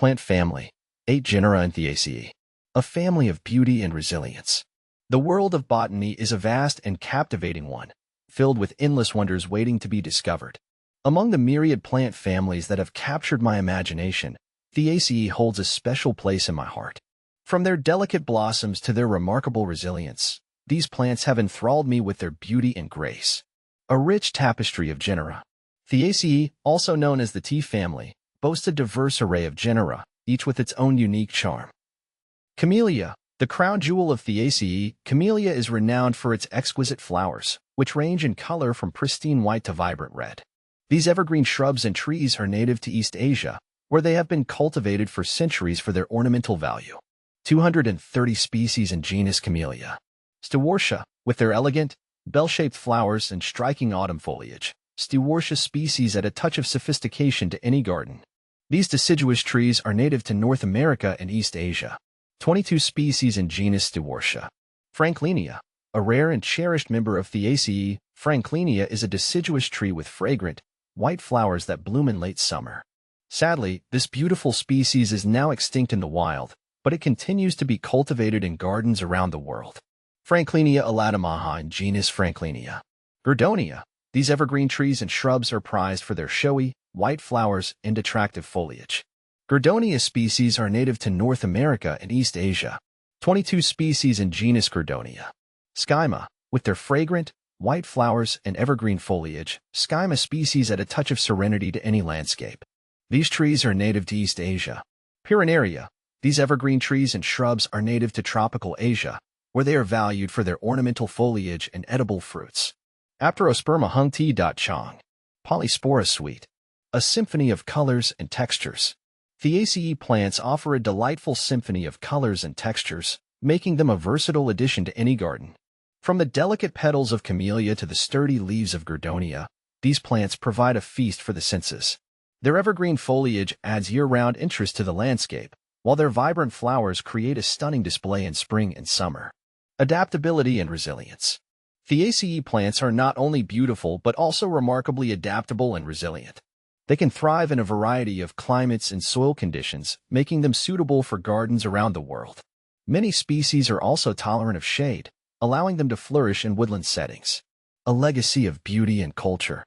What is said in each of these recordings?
Plant family, 8 genera and Theaceae, a family of beauty and resilience. The world of botany is a vast and captivating one, filled with endless wonders waiting to be discovered. Among the myriad plant families that have captured my imagination, Theaceae holds a special place in my heart. From their delicate blossoms to their remarkable resilience, these plants have enthralled me with their beauty and grace. A rich tapestry of genera. Theaceae, also known as the tea family, boasts a diverse array of genera, each with its own unique charm. Camellia, the crown jewel of Theaceae, camellia is renowned for its exquisite flowers, which range in color from pristine white to vibrant red. These evergreen shrubs and trees are native to East Asia, where they have been cultivated for centuries for their ornamental value. 230 species in genus Camellia. Stewortia, with their elegant, bell-shaped flowers and striking autumn foliage. Stewortia species add a touch of sophistication to any garden. These deciduous trees are native to North America and East Asia. 22 species in genus Stewortia. Franklinia, a rare and cherished member of Theaceae, Franklinia is a deciduous tree with fragrant, white flowers that bloom in late summer. Sadly, this beautiful species is now extinct in the wild, but it continues to be cultivated in gardens around the world. Franklinia alatamaha in genus Franklinia. Gordonia. These evergreen trees and shrubs are prized for their showy, white flowers and attractive foliage. Gordonia species are native to North America and East Asia. 22 species in genus Gordonia. Skyma, with their fragrant, white flowers and evergreen foliage, Skyma species add a touch of serenity to any landscape. These trees are native to East Asia. Pyrenaria. These evergreen trees and shrubs are native to tropical Asia, where they are valued for their ornamental foliage and edible fruits. Apterosperma hung tea. Chong. Polyspora suite. A symphony of colors and textures. Theaceae plants offer a delightful symphony of colors and textures, making them a versatile addition to any garden. From the delicate petals of camellia to the sturdy leaves of gordonia, these plants provide a feast for the senses. Their evergreen foliage adds year-round interest to the landscape, while their vibrant flowers create a stunning display in spring and summer. Adaptability and resilience. Theaceae plants are not only beautiful but also remarkably adaptable and resilient. They can thrive in a variety of climates and soil conditions, making them suitable for gardens around the world. Many species are also tolerant of shade, allowing them to flourish in woodland settings. A legacy of beauty and culture.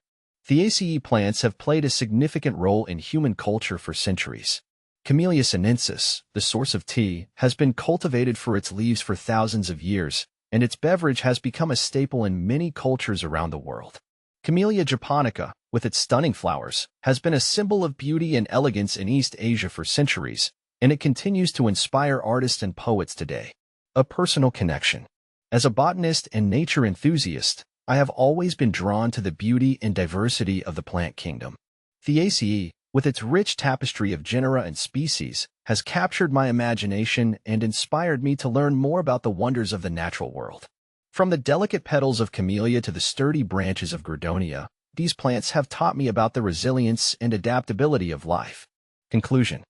Theaceae plants have played a significant role in human culture for centuries. Camellia sinensis, the source of tea, has been cultivated for its leaves for thousands of years, and its beverage has become a staple in many cultures around the world. Camellia japonica, with its stunning flowers, has been a symbol of beauty and elegance in East Asia for centuries, and it continues to inspire artists and poets today. A personal connection. As a botanist and nature enthusiast, I have always been drawn to the beauty and diversity of the plant kingdom. Theaceae, with its rich tapestry of genera and species, has captured my imagination and inspired me to learn more about the wonders of the natural world. From the delicate petals of camellia to the sturdy branches of gordonia, these plants have taught me about the resilience and adaptability of life. Conclusion.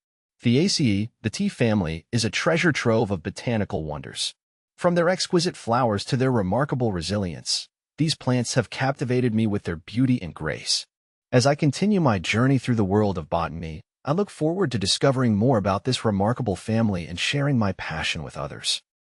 Theaceae, the tea family, is a treasure trove of botanical wonders. From their exquisite flowers to their remarkable resilience, these plants have captivated me with their beauty and grace. As I continue my journey through the world of botany, I look forward to discovering more about this remarkable family and sharing my passion with others.